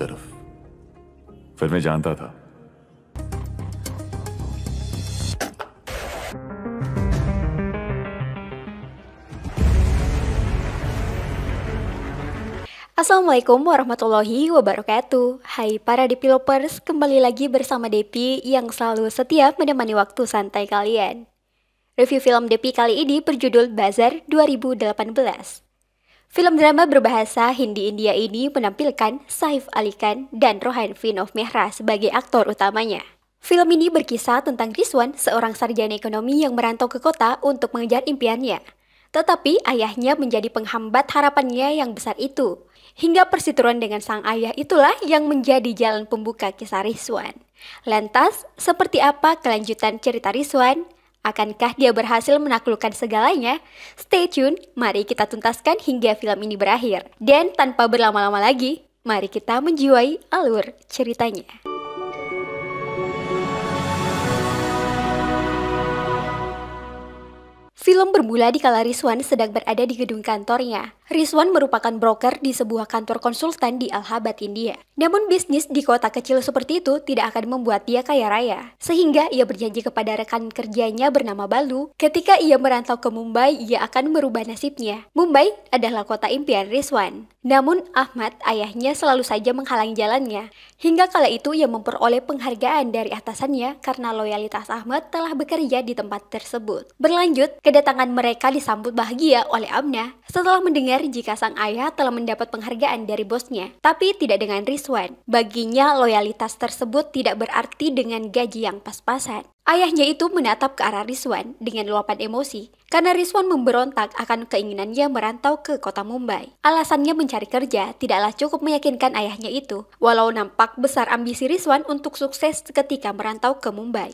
तरफ फिर मैं जानता था। Assalamualaikum warahmatullahi wabarakatuh. Hai para developers, kembali lagi bersama Depi yang selalu setia menemani waktu santai kalian. Review film Depi kali ini berjudul Bazaar 2018. Film drama berbahasa Hindi India ini menampilkan Saif Ali Khan dan Rohan Vinod Mehra sebagai aktor utamanya. Film ini berkisah tentang Rizwan, seorang sarjana ekonomi yang merantau ke kota untuk mengejar impiannya. Tetapi ayahnya menjadi penghambat harapannya yang besar itu. Hingga perseteruan dengan sang ayah itulah yang menjadi jalan pembuka kisah Rizwan. Lantas, seperti apa kelanjutan cerita Rizwan? Akankah dia berhasil menaklukkan segalanya? Stay tune, mari kita tuntaskan hingga film ini berakhir. Dan tanpa berlama-lama lagi, mari kita menjiwai alur ceritanya. Film bermula di kala Rizwan sedang berada di gedung kantornya. Rizwan merupakan broker di sebuah kantor konsultan di Allahabad, India. Namun bisnis di kota kecil seperti itu tidak akan membuat dia kaya raya. Sehingga ia berjanji kepada rekan kerjanya bernama Balu, ketika ia merantau ke Mumbai, ia akan merubah nasibnya. Mumbai adalah kota impian Rizwan. Namun Ahmad, ayahnya, selalu saja menghalangi jalannya. Hingga kala itu ia memperoleh penghargaan dari atasannya karena loyalitas Ahmad telah bekerja di tempat tersebut. Berlanjut, kedatangan mereka disambut bahagia oleh Amna setelah mendengar jika sang ayah telah mendapat penghargaan dari bosnya, tapi tidak dengan Rizwan. Baginya, loyalitas tersebut tidak berarti dengan gaji yang pas-pasan. Ayahnya itu menatap ke arah Rizwan dengan luapan emosi karena Rizwan memberontak akan keinginannya merantau ke kota Mumbai. Alasannya mencari kerja tidaklah cukup meyakinkan ayahnya itu, walau nampak besar ambisi Rizwan untuk sukses ketika merantau ke Mumbai.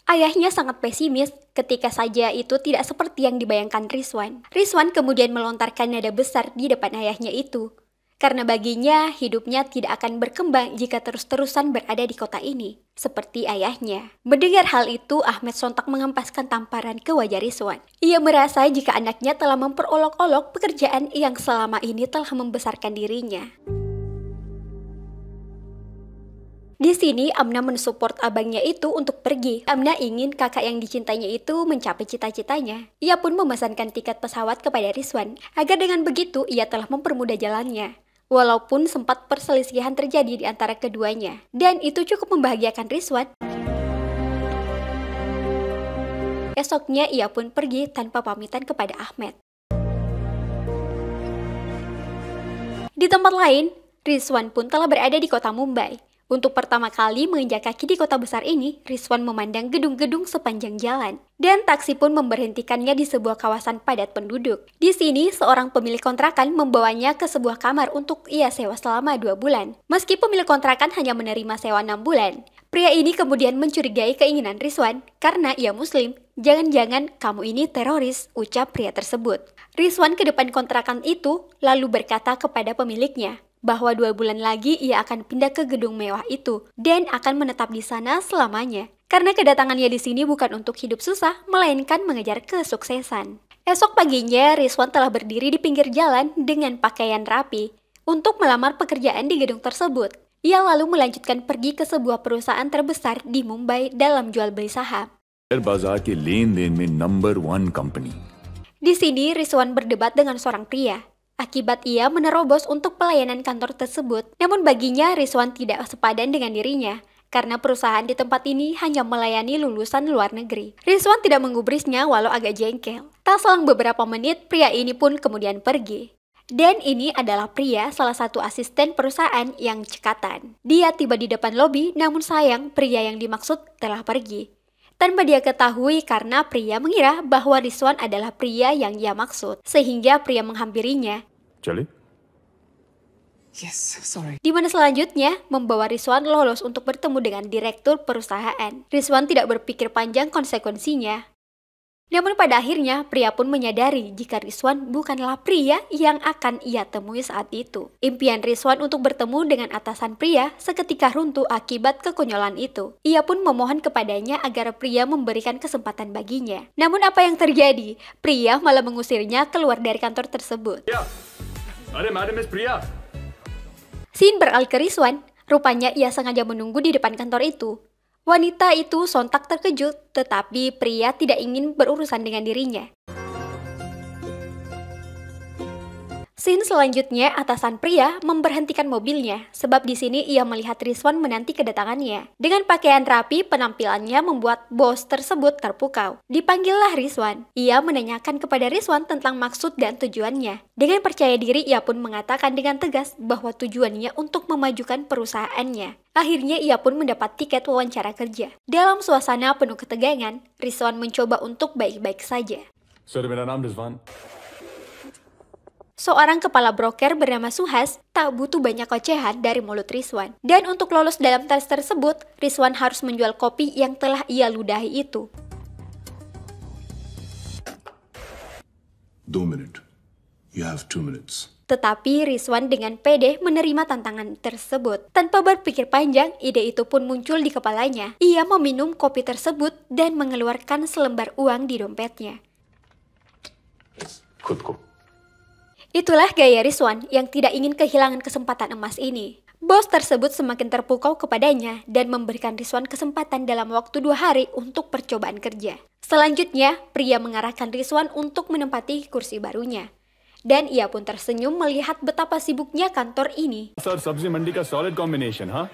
Ayahnya sangat pesimis ketika saja itu tidak seperti yang dibayangkan Rizwan. Rizwan kemudian melontarkan nada besar di depan ayahnya itu. Karena baginya, hidupnya tidak akan berkembang jika terus-terusan berada di kota ini, seperti ayahnya. Mendengar hal itu, Ahmed sontak menghempaskan tamparan ke wajah Rizwan. Ia merasa jika anaknya telah memperolok-olok pekerjaan yang selama ini telah membesarkan dirinya. Di sini, Amna mensupport abangnya itu untuk pergi. Amna ingin kakak yang dicintainya itu mencapai cita-citanya. Ia pun memesankan tiket pesawat kepada Rizwan, agar dengan begitu ia telah mempermudah jalannya. Walaupun sempat perselisihan terjadi di antara keduanya, dan itu cukup membahagiakan Rizwan. Esoknya ia pun pergi tanpa pamitan kepada Ahmed. Di tempat lain, Rizwan pun telah berada di kota Mumbai. Untuk pertama kali menginjak kaki di kota besar ini, Rizwan memandang gedung-gedung sepanjang jalan. Dan taksi pun memberhentikannya di sebuah kawasan padat penduduk. Di sini, seorang pemilik kontrakan membawanya ke sebuah kamar untuk ia sewa selama 2 bulan. Meski pemilik kontrakan hanya menerima sewa 6 bulan. Pria ini kemudian mencurigai keinginan Rizwan karena ia muslim. Jangan-jangan kamu ini teroris, ucap pria tersebut. Rizwan ke depan kontrakan itu lalu berkata kepada pemiliknya bahwa 2 bulan lagi ia akan pindah ke gedung mewah itu dan akan menetap di sana selamanya. Karena kedatangannya di sini bukan untuk hidup susah, melainkan mengejar kesuksesan. Esok paginya, Rizwan telah berdiri di pinggir jalan dengan pakaian rapi untuk melamar pekerjaan di gedung tersebut. Ia lalu melanjutkan pergi ke sebuah perusahaan terbesar di Mumbai dalam jual beli saham. बाजार के लेन-देन में नंबर 1 company. Di sini, Rizwan berdebat dengan seorang pria. Akibat ia menerobos untuk pelayanan kantor tersebut, namun baginya Rizwan tidak sepadan dengan dirinya, karena perusahaan di tempat ini hanya melayani lulusan luar negeri. Rizwan tidak menggubrisnya walau agak jengkel. Tak selang beberapa menit, pria ini pun kemudian pergi. Dan ini adalah pria salah satu asisten perusahaan yang cekatan. Dia tiba di depan lobi, namun sayang pria yang dimaksud telah pergi. Tanpa dia ketahui karena pria mengira bahwa Rizwan adalah pria yang ia maksud, sehingga pria menghampirinya. चले? Yes, sorry. Di mana selanjutnya membawa Rizwan lolos untuk bertemu dengan direktur perusahaan. Rizwan tidak berpikir panjang konsekuensinya. Namun pada akhirnya, pria pun menyadari jika Rizwan bukanlah pria yang akan ia temui saat itu. Impian Rizwan untuk bertemu dengan atasan pria seketika runtuh akibat kekonyolan itu. Ia pun memohon kepadanya agar pria memberikan kesempatan baginya. Namun apa yang terjadi? Pria malah mengusirnya keluar dari kantor tersebut. अरे madam miss प्रिया. Scene beralih ke Rizwan. Rupanya ia sengaja menunggu di depan kantor itu. Wanita itu sontak terkejut, tetapi pria tidak ingin berurusan dengan dirinya. Scene selanjutnya, atasan pria memberhentikan mobilnya, sebab di sini ia melihat Rizwan menanti kedatangannya. Dengan pakaian rapi, penampilannya membuat bos tersebut terpukau. Dipanggillah Rizwan. Ia menanyakan kepada Rizwan tentang maksud dan tujuannya. Dengan percaya diri, ia pun mengatakan dengan tegas bahwa tujuannya untuk memajukan perusahaannya. Akhirnya ia pun mendapat tiket wawancara kerja. Dalam suasana penuh ketegangan, Rizwan mencoba untuk baik-baik saja. Sir मेरा नाम Rizwan. Seorang kepala broker bernama Suhas tak butuh banyak ocehan dari mulut Rizwan. Dan untuk lolos dalam tes tersebut, Rizwan harus menjual kopi yang telah ia ludahi itu. 2 minutes. You have 2 minutes. Tetapi Rizwan dengan pede menerima tantangan tersebut. Tanpa berpikir panjang, ide itu pun muncul di kepalanya. Ia meminum kopi tersebut dan mengeluarkan selembar uang di dompetnya. खुद को. Itulah gaya Rizwan yang tidak ingin kehilangan kesempatan emas ini. Bos tersebut semakin terpukau kepadanya dan memberikan Rizwan kesempatan dalam waktu 2 hari untuk percobaan kerja. Selanjutnya, pria mengarahkan Rizwan untuk menempati kursi barunya. Dan ia pun tersenyum melihat betapa sibuknya kantor ini. Sir सब्जी मंडी का solid combination हाँ.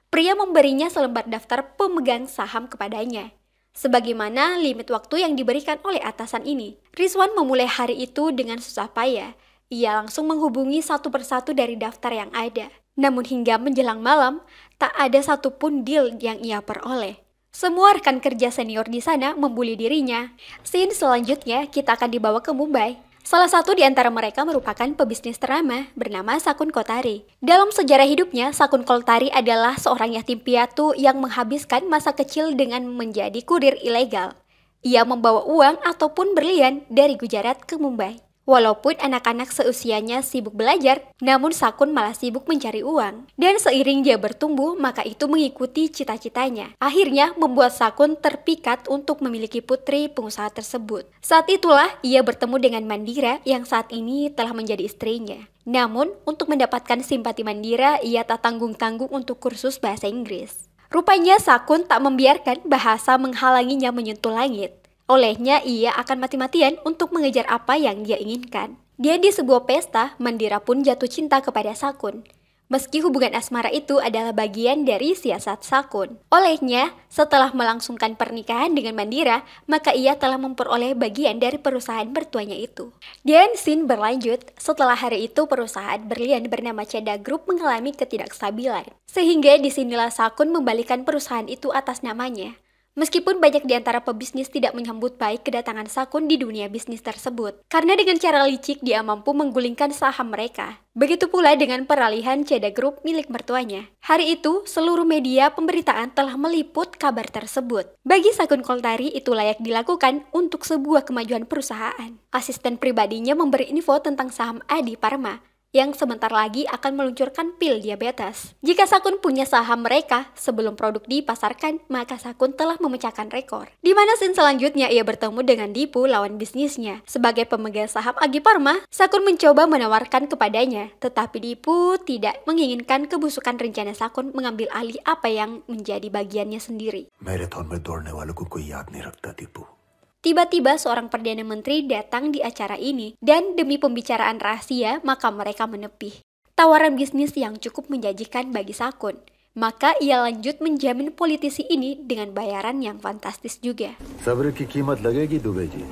Pria memberinya selembar daftar pemegang saham kepadanya. Sebagaimana limit waktu yang diberikan oleh atasan ini, Rizwan memulai hari itu dengan susah payah. Ia langsung menghubungi satu persatu dari daftar yang ada. Namun hingga menjelang malam, tak ada satupun deal yang ia peroleh. Semua rekan kerja senior di sana membuli dirinya. Scene selanjutnya kita akan dibawa ke Mumbai. Salah satu di antara mereka merupakan pebisnis ternama bernama Sakun Kotari. Dalam sejarah hidupnya, Sakun Kotari adalah seorang yatim piatu yang menghabiskan masa kecil dengan menjadi kurir ilegal. Ia membawa uang ataupun berlian dari Gujarat ke Mumbai. Walaupun anak-anak seusianya sibuk belajar, namun Sakun malah sibuk mencari uang. Dan seiring dia bertumbuh, maka itu mengikuti cita-citanya. Akhirnya membuat Sakun terpikat untuk memiliki putri pengusaha tersebut. Saat itulah ia bertemu dengan Mandira yang saat ini telah menjadi istrinya. Namun, untuk mendapatkan simpati Mandira, ia tak tanggung-tanggung untuk kursus bahasa Inggris. Rupanya Sakun tak membiarkan bahasa menghalanginya menyentuh langit. Olehnya, ia akan mati-matian untuk mengejar apa yang dia inginkan. Dan di sebuah pesta, Mandira pun jatuh cinta kepada Sakun. Meski hubungan asmara itu adalah bagian dari siasat Sakun. Olehnya, setelah melangsungkan pernikahan dengan Mandira, maka ia telah memperoleh bagian dari perusahaan mertuanya itu. Dan scene berlanjut, setelah hari itu perusahaan berlian bernama Cheda Group mengalami ketidakstabilan. Sehingga disinilah Sakun membalikan perusahaan itu atas namanya. Meskipun banyak di antara pebisnis tidak menyambut baik kedatangan Sakun di dunia bisnis tersebut, karena dengan cara licik dia mampu menggulingkan saham mereka. Begitu pula dengan peralihan Cheda Group milik mertuanya. Hari itu, seluruh media pemberitaan telah meliput kabar tersebut. Bagi Sakun Kotari, itu layak dilakukan untuk sebuah kemajuan perusahaan. Asisten pribadinya memberi info tentang saham Adi Parma, yang sebentar lagi akan meluncurkan pil diabetes. Jika Sakun punya saham mereka sebelum produk dipasarkan, maka Sakun telah memecahkan rekor. Di mana scene selanjutnya ia bertemu dengan Dipu, lawan bisnisnya. Sebagai pemegang saham Agi Parma, Sakun mencoba menawarkan kepadanya, tetapi Dipu tidak menginginkan kebusukan rencana Sakun mengambil alih apa yang menjadi bagiannya sendiri. Marathon में दौड़ने वालों को कोई याद नहीं रखता Deepu. Tiba-tiba seorang Perdana Menteri datang di acara ini, dan demi pembicaraan rahasia, maka mereka menepih. Tawaran bisnis yang cukup menjanjikan bagi Sakun. Maka ia lanjut menjamin politisi ini dengan bayaran yang fantastis juga. सब्र की कीमत लगेगी दुबे ji.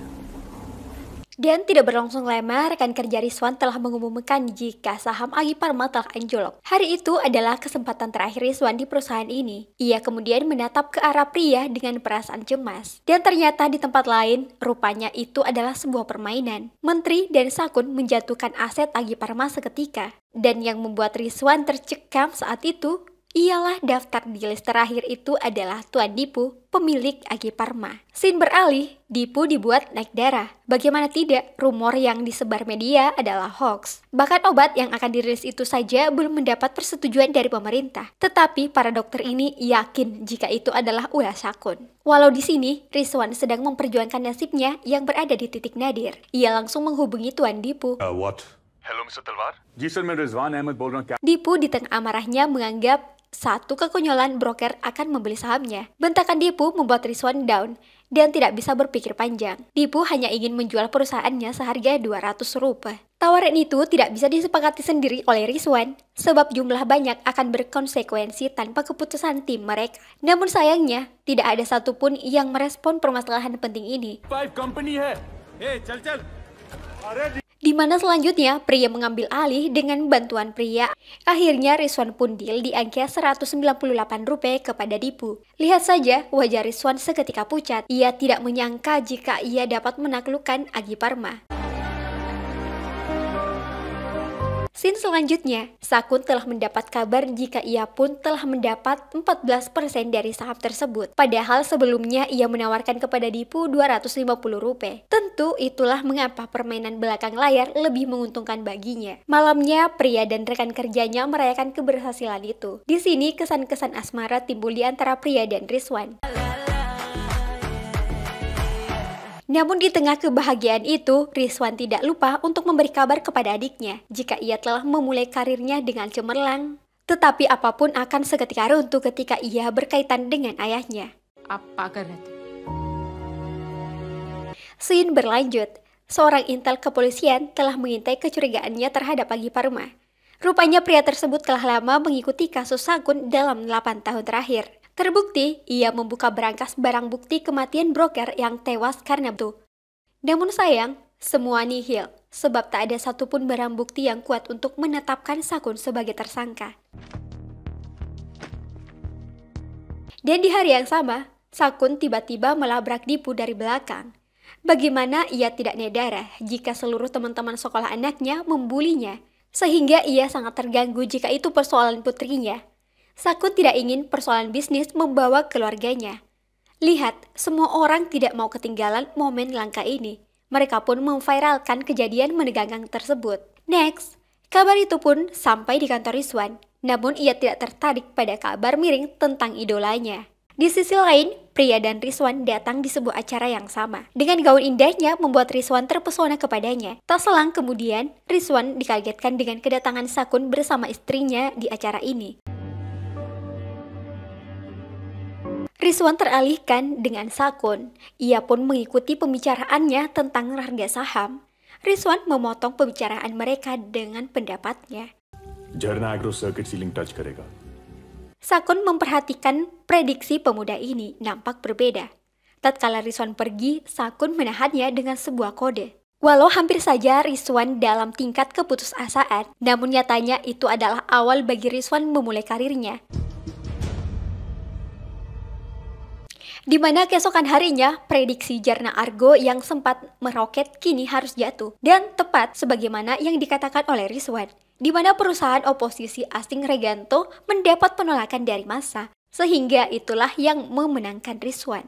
Dan tidak berlangsung lama, rekan kerja Rizwan telah mengumumkan jika saham Agi Parma telah anjlok. Hari itu adalah kesempatan terakhir Rizwan di perusahaan ini. Ia kemudian menatap ke arah pria dengan perasaan cemas. Dan ternyata di tempat lain, rupanya itu adalah sebuah permainan. Menteri dan Sakun menjatuhkan aset Agi Parma seketika. Dan yang membuat Rizwan tercekam saat itu, ialah daftar di list terakhir itu adalah Tuan Dipu, pemilik Agi Parma. Scene beralih, Dipu dibuat naik darah. Bagaimana tidak, rumor yang disebar media adalah hoax. Bahkan obat yang akan dirilis itu saja belum mendapat persetujuan dari pemerintah. Tetapi para dokter ini yakin jika itu adalah ulah Sakun. Walau di sini, Rizwan sedang memperjuangkan nasibnya yang berada di titik nadir. Ia langsung menghubungi Tuan Dipu. What? Hello mister तलवार जी सर मैं रिजवान अहमद बोल रहा हूँ क्या Dipu di tengah amarahnya menganggap satu kekonyolan broker akan membeli sahamnya. Bentakan Dipu membuat Rizwan down dan tidak bisa berpikir panjang. Dipu hanya ingin menjual perusahaannya seharga 200 rupiah. Tawaran itu tidak bisa disepakati sendiri oleh Rizwan, sebab jumlah banyak akan berkonsekuensi tanpa keputusan tim mereka. Namun sayangnya, tidak ada satupun yang merespon permasalahan penting ini. Di mana selanjutnya pria mengambil alih dengan bantuan pria. Akhirnya Rizwan pun deal di angka 198 rupiah kepada Dipu. Lihat saja wajah Rizwan seketika pucat. Ia tidak menyangka jika ia dapat menaklukkan Agi Parma. Scene selanjutnya, Sakun telah mendapat kabar jika ia pun telah mendapat 14% dari saham tersebut. Padahal sebelumnya ia menawarkan kepada Dipu 250 rupiah. Tentu itulah mengapa permainan belakang layar lebih menguntungkan baginya. Malamnya, pria dan rekan kerjanya merayakan keberhasilan itu. Di sini kesan-kesan asmara timbul di antara pria dan Rizwan. Namun di tengah kebahagiaan itu, Rizwan tidak lupa untuk memberi kabar kepada adiknya jika ia telah memulai karirnya dengan cemerlang. Tetapi apapun akan seketika runtuh ketika ia berkaitan dengan ayahnya. Apa कर रहे थे? Scene berlanjut. Seorang intel kepolisian telah mengintai kecurigaannya terhadap Agi Parma. Rupanya pria tersebut telah lama mengikuti kasus Sakun dalam 8 tahun terakhir. Terbukti, ia membuka berangkas barang bukti kematian broker yang tewas karena itu. Namun sayang, semua nihil, sebab tak ada satupun barang bukti yang kuat untuk menetapkan Sakun sebagai tersangka. Dan di hari yang sama, Sakun tiba-tiba melabrak Dipu dari belakang. Bagaimana ia tidak nedara jika seluruh teman-teman sekolah anaknya membulinya, sehingga ia sangat terganggu jika itu persoalan putrinya. Sakun tidak ingin persoalan bisnis membawa keluarganya. Lihat, semua orang tidak mau ketinggalan momen langka ini. Mereka pun memviralkan kejadian menegangkan tersebut. Next, kabar itu pun sampai di kantor Rizwan. Namun ia tidak tertarik pada kabar miring tentang idolanya. Di sisi lain, pria dan Rizwan datang di sebuah acara yang sama. Dengan gaun indahnya membuat Rizwan terpesona kepadanya. Tak selang kemudian, Rizwan dikagetkan dengan kedatangan Sakun bersama istrinya di acara ini. Rizwan teralihkan dengan Sakun. Ia pun mengikuti pembicaraannya tentang harga saham. Rizwan memotong pembicaraan mereka dengan pendapatnya. झरना agro circuit ceiling touch करेगा Sakun memperhatikan prediksi pemuda ini nampak berbeda. Tatkala Rizwan pergi, Sakun menahannya dengan sebuah kode. Walau hampir saja Rizwan dalam tingkat keputusasaan, namun nyatanya itu adalah awal bagi Rizwan memulai karirnya. Di mana keesokan harinya, prediksi Jarna Argo yang sempat meroket kini harus jatuh. Dan tepat sebagaimana yang dikatakan oleh Rizwan, di mana perusahaan oposisi asing Reganto mendapat penolakan dari massa. Sehingga itulah yang memenangkan Rizwan.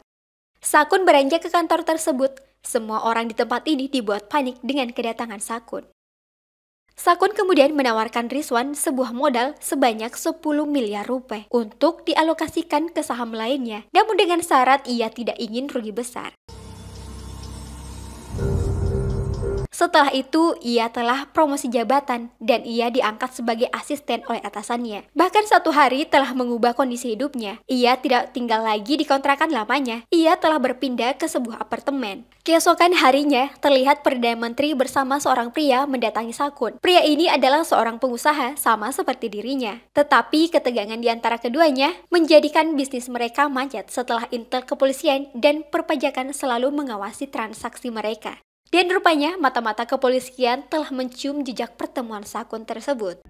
Sakun beranjak ke kantor tersebut. Semua orang di tempat ini dibuat panik dengan kedatangan Sakun. Sakun kemudian menawarkan Rizwan sebuah modal sebanyak 10 miliar rupiah untuk dialokasikan ke saham lainnya, namun dengan syarat ia tidak ingin rugi besar. Setelah itu, ia telah promosi jabatan dan ia diangkat sebagai asisten oleh atasannya. Bahkan satu hari telah mengubah kondisi hidupnya. Ia tidak tinggal lagi di kontrakan lamanya. Ia telah berpindah ke sebuah apartemen. Keesokan harinya, terlihat Perdana Menteri bersama seorang pria mendatangi Sakun. Pria ini adalah seorang pengusaha sama seperti dirinya. Tetapi ketegangan di antara keduanya menjadikan bisnis mereka macet setelah intel kepolisian dan perpajakan selalu mengawasi transaksi mereka. Dan rupanya mata-mata kepolisian telah mencium jejak pertemuan Sakun tersebut.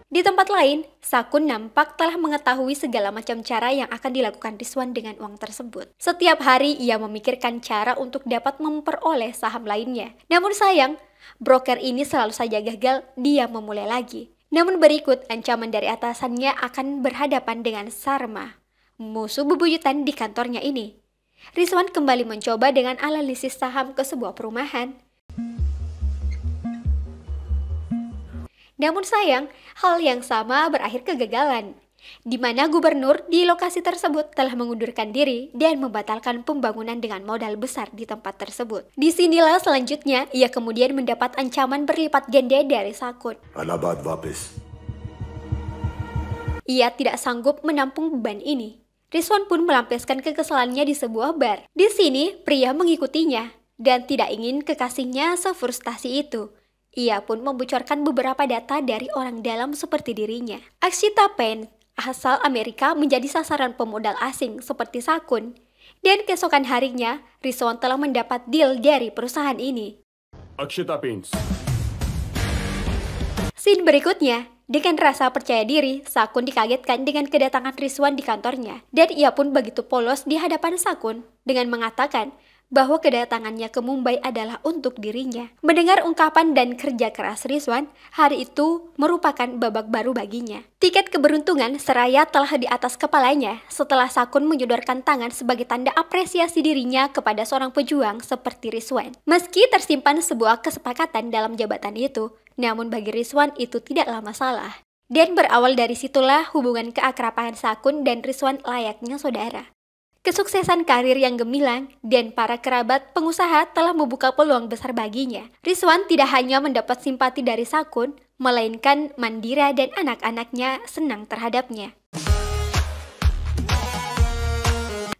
Di tempat lain, Sakun nampak telah mengetahui segala macam cara yang akan dilakukan Rizwan dengan uang tersebut. Setiap hari ia memikirkan cara untuk dapat memperoleh saham lainnya. Namun sayang, broker ini selalu saja gagal, dia memulai lagi. Namun berikut ancaman dari atasannya akan berhadapan dengan Sarma, musuh bebuyutan di kantornya ini. Rizwan kembali mencoba dengan analisis saham ke sebuah perumahan. Namun sayang, hal yang sama berakhir kegagalan. di mana gubernur di lokasi tersebut telah mengundurkan diri dan membatalkan pembangunan dengan modal besar di tempat tersebut. Disinilah selanjutnya ia kemudian mendapat ancaman berlipat ganda dari Sakun. Allahabad wapis. Ia tidak sanggup menampung beban ini. Rizwan pun melampiaskan kekesalannya di sebuah bar. Di sini, pria mengikutinya dan tidak ingin kekasihnya sefrustasi itu. Ia pun membocorkan beberapa data dari orang dalam seperti dirinya. Akshita Pen, asal Amerika, menjadi sasaran pemodal asing seperti Sakun. Dan keesokan harinya, Rizwan telah mendapat deal dari perusahaan ini. Akshita Paints. Scene berikutnya, dengan rasa percaya diri, Sakun dikagetkan dengan kedatangan Rizwan di kantornya. Dan ia pun begitu polos di hadapan Sakun dengan mengatakan bahwa kedatangannya ke Mumbai adalah untuk dirinya. Mendengar ungkapan dan kerja keras Rizwan, hari itu merupakan babak baru baginya. Tiket keberuntungan seraya telah di atas kepalanya setelah Sakun menyodorkan tangan sebagai tanda apresiasi dirinya kepada seorang pejuang seperti Rizwan. Meski tersimpan sebuah kesepakatan dalam jabatan itu, namun bagi Rizwan itu tidaklah masalah. Dan berawal dari situlah hubungan keakraban Sakun dan Rizwan layaknya saudara. Kesuksesan karir yang gemilang dan para kerabat pengusaha telah membuka peluang besar baginya. Rizwan tidak hanya mendapat simpati dari Sakun, melainkan Mandira dan anak-anaknya senang terhadapnya.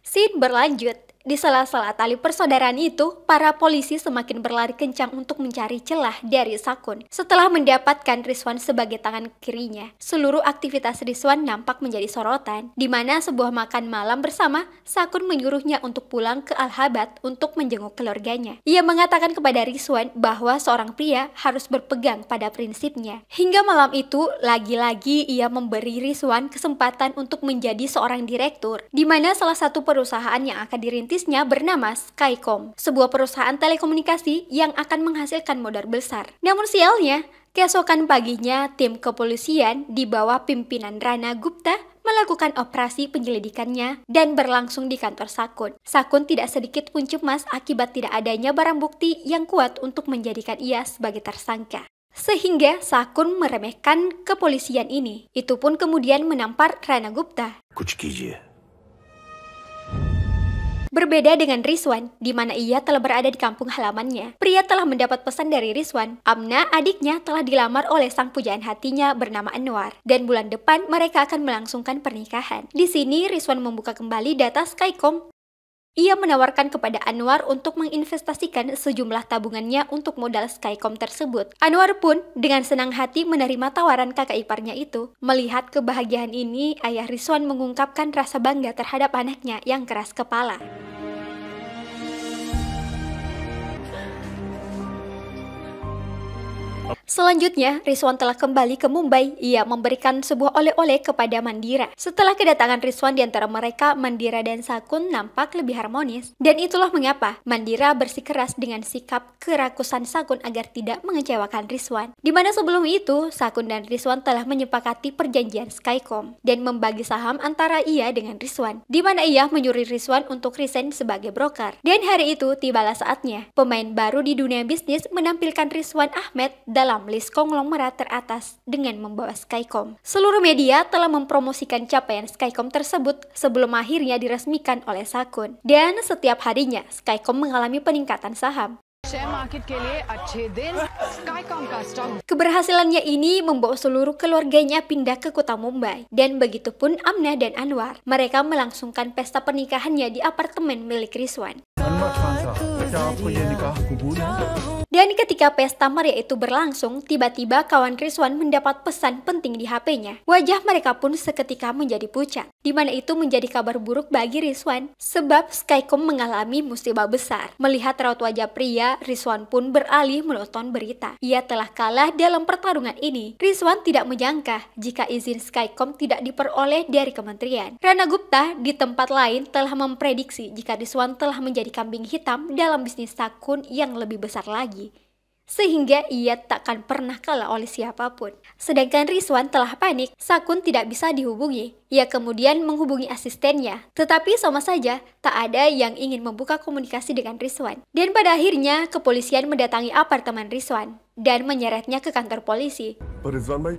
Scene berlanjut. Di sela-sela tali persaudaraan itu, para polisi semakin berlari kencang untuk mencari celah dari Sakun. Setelah mendapatkan Rizwan sebagai tangan kirinya, seluruh aktivitas Rizwan nampak menjadi sorotan, di mana sebuah makan malam bersama, Sakun menyuruhnya untuk pulang ke Allahabad untuk menjenguk keluarganya. Ia mengatakan kepada Rizwan bahwa seorang pria harus berpegang pada prinsipnya. Hingga malam itu, lagi-lagi ia memberi Rizwan kesempatan untuk menjadi seorang direktur, di mana salah satu perusahaan yang akan dirintisnya bernama Skycom, sebuah perusahaan telekomunikasi yang akan menghasilkan modal besar. Namun sialnya, keesokan paginya tim kepolisian di bawah pimpinan Rana Gupta melakukan operasi penyelidikannya dan berlangsung di kantor Sakun. Sakun tidak sedikit pun cemas akibat tidak adanya barang bukti yang kuat untuk menjadikan ia sebagai tersangka. Sehingga Sakun meremehkan kepolisian ini. Itu pun kemudian menampar Rana Gupta. Kuch kijiye. Berbeda dengan Rizwan, di mana ia telah berada di kampung halamannya. Pria telah mendapat pesan dari Rizwan. Amna, adiknya, telah dilamar oleh sang pujaan hatinya bernama Anwar. Dan bulan depan mereka akan melangsungkan pernikahan. Di sini Rizwan membuka kembali data Skycom. Ia menawarkan kepada Anwar untuk menginvestasikan sejumlah tabungannya untuk modal Skycom tersebut. Anwar pun dengan senang hati menerima tawaran kakak iparnya itu. Melihat kebahagiaan ini, ayah Rizwan mengungkapkan rasa bangga terhadap anaknya yang keras kepala. Selanjutnya, Rizwan telah kembali ke Mumbai. Ia memberikan sebuah oleh-oleh kepada Mandira. Setelah kedatangan Rizwan di antara mereka, Mandira dan Sakun nampak lebih harmonis. Dan itulah mengapa Mandira bersikeras dengan sikap kerakusan Sakun agar tidak mengecewakan Rizwan. Di mana sebelum itu, Sakun dan Rizwan telah menyepakati perjanjian Skycom dan membagi saham antara ia dengan Rizwan. Di mana ia menyuruh Rizwan untuk resign sebagai broker. Dan hari itu tibalah saatnya. Pemain baru di dunia bisnis menampilkan Rizwan Ahmed dalam list konglomerat teratas dengan membawa Skycom. Seluruh media telah mempromosikan capaian Skycom tersebut sebelum akhirnya diresmikan oleh Sakun. Dan setiap harinya Skycom mengalami peningkatan saham. Keberhasilannya ini membawa seluruh keluarganya pindah ke kota Mumbai. Dan begitupun Amna dan Anwar. Mereka melangsungkan pesta pernikahannya di apartemen milik Rizwan. Dan ketika pesta meriah itu berlangsung, tiba-tiba kawan Rizwan mendapat pesan penting di HP-nya. Wajah mereka pun seketika menjadi pucat, di mana itu menjadi kabar buruk bagi Rizwan, sebab Skycom mengalami musibah besar. Melihat raut wajah pria, Rizwan pun beralih menonton berita. Ia telah kalah dalam pertarungan ini. Rizwan tidak menyangka jika izin Skycom tidak diperoleh dari kementerian. Rana Gupta di tempat lain telah memprediksi jika Rizwan telah menjadi kambing hitam dalam bisnis Sakun yang lebih besar lagi, sehingga ia takkan pernah kalah oleh siapapun. Sedangkan Rizwan telah panik, Sakun tidak bisa dihubungi. Ia kemudian menghubungi asistennya, tetapi sama saja tak ada yang ingin membuka komunikasi dengan Rizwan. Dan pada akhirnya kepolisian mendatangi apartemen Rizwan dan menyeretnya ke kantor polisi. पर रिजवान भाई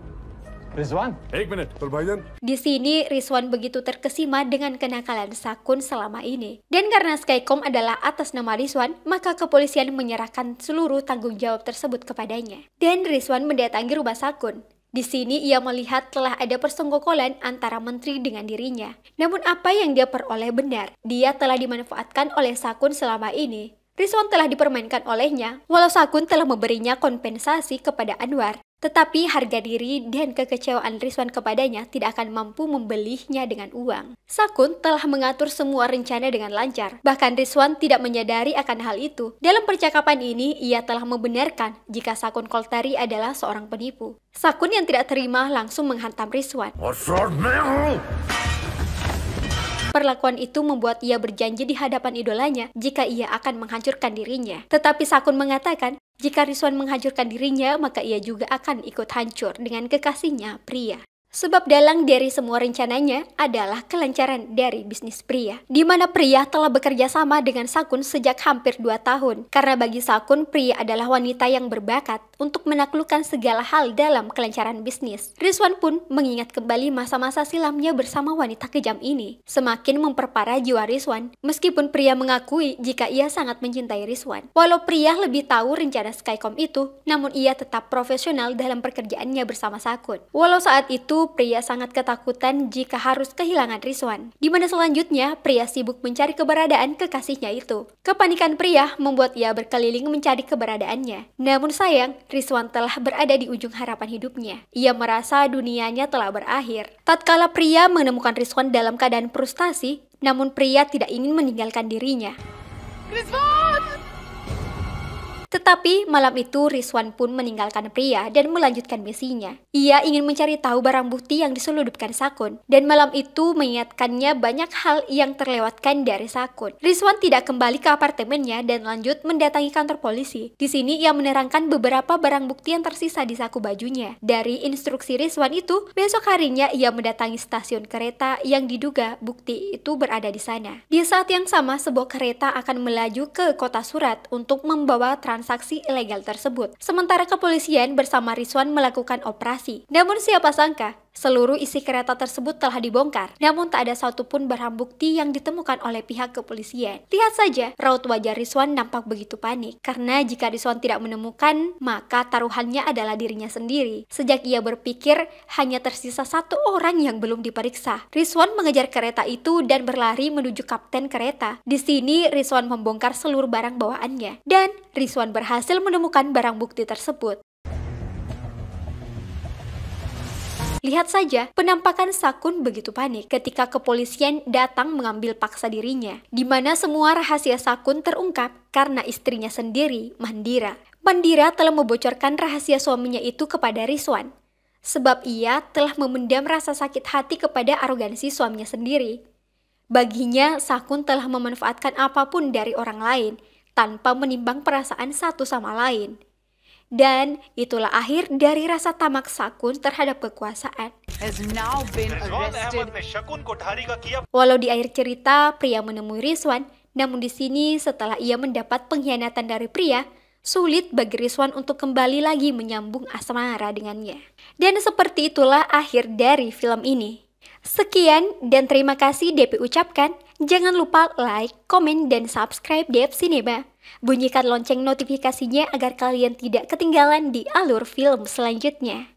रिजवान, एक मिनट भाईजान Di sini, Rizwan begitu terkesima dengan kenakalan Sakun selama ini. Dan karena Skycom adalah atas nama Rizwan, maka kepolisian menyerahkan seluruh tanggung jawab tersebut kepadanya. Dan Rizwan mendatangi rumah Sakun. Di sini ia melihat telah ada persenggokolan antara menteri dengan dirinya. Namun apa yang dia peroleh benar, dia telah dimanfaatkan oleh Sakun selama ini. Rizwan telah dipermainkan olehnya, walau Sakun telah memberinya kompensasi kepada Anwar. Tetapi harga diri dan kekecewaan Rizwan kepadanya tidak akan mampu membelinya dengan uang. Sakun telah mengatur semua rencana dengan lancar. Bahkan Rizwan tidak menyadari akan hal itu. Dalam percakapan ini, ia telah membenarkan jika Sakun Koltari adalah seorang penipu. Sakun yang tidak terima langsung menghantam Rizwan. और फ्रॉड मैं हूँ Perlakuan itu membuat ia berjanji di hadapan idolanya jika ia akan menghancurkan dirinya. Tetapi Sakun mengatakan, jika Rizwan menghancurkan dirinya, maka ia juga akan ikut hancur dengan kekasihnya, Pria. Sebab dalang dari semua rencananya adalah kelancaran dari bisnis Pria, di mana Pria telah bekerja sama dengan Sakun sejak hampir 2 tahun. Karena bagi Sakun, Pria adalah wanita yang berbakat untuk menaklukkan segala hal dalam kelancaran bisnis. Rizwan pun mengingat kembali masa-masa silamnya bersama wanita kejam ini. Semakin memperparah jiwa Rizwan, meskipun Pria mengakui jika ia sangat mencintai Rizwan. Walau Pria lebih tahu rencana Skycom itu, namun ia tetap profesional dalam pekerjaannya bersama Sakun. Walau saat itu Pria sangat ketakutan jika harus kehilangan Rizwan, di mana selanjutnya Pria sibuk mencari keberadaan kekasihnya itu. Kepanikan Pria membuat ia berkeliling mencari keberadaannya. Namun sayang, Rizwan telah berada di ujung harapan hidupnya. Ia merasa dunianya telah berakhir. Tatkala Pria menemukan Rizwan dalam keadaan frustasi, namun Pria tidak ingin meninggalkan dirinya. Tetapi malam itu Rizwan pun meninggalkan Pria dan melanjutkan misinya. Ia ingin mencari tahu barang bukti yang diselundupkan Sakun, dan malam itu mengingatkannya banyak hal yang terlewatkan dari Sakun. Rizwan tidak kembali ke apartemennya dan lanjut mendatangi kantor polisi. Di sini ia menerangkan beberapa barang bukti yang tersisa di saku bajunya. Dari instruksi Rizwan itu, besok harinya ia mendatangi stasiun kereta yang diduga bukti itu berada di sana. Di saat yang sama, sebuah kereta akan melaju ke kota Surat untuk membawa transaksi ilegal tersebut. Sementara kepolisian bersama Rizwan melakukan operasi. Namun siapa sangka, seluruh isi kereta tersebut telah dibongkar. Namun tak ada satupun barang bukti yang ditemukan oleh pihak kepolisian. Lihat saja, raut wajah Rizwan nampak begitu panik. Karena jika Rizwan tidak menemukan, maka taruhannya adalah dirinya sendiri. Sejak ia berpikir, hanya tersisa 1 orang yang belum diperiksa. Rizwan mengejar kereta itu dan berlari menuju kapten kereta. Di sini Rizwan membongkar seluruh barang bawaannya. Dan Rizwan berhasil menemukan barang bukti tersebut. Lihat saja, penampakan Sakun begitu panik ketika kepolisian datang mengambil paksa dirinya, di mana semua rahasia Sakun terungkap karena istrinya sendiri, Mandira. Mandira telah membocorkan rahasia suaminya itu kepada Rizwan, sebab ia telah memendam rasa sakit hati kepada arogansi suaminya sendiri. Baginya, Sakun telah memanfaatkan apapun dari orang lain, tanpa menimbang perasaan satu sama lain. Dan itulah akhir dari rasa tamak Sakun terhadap kekuasaan. Has now been arrested. Walau di akhir cerita Pria menemui Rizwan, namun di sini setelah ia mendapat pengkhianatan dari Pria, sulit bagi Rizwan untuk kembali lagi menyambung asmara dengannya. Dan seperti itulah akhir dari film ini. Sekian dan terima kasih DP ucapkan. Jangan lupa like, komen, dan subscribe Dev Cinema. Bunyikan lonceng notifikasinya agar kalian tidak ketinggalan di alur film selanjutnya.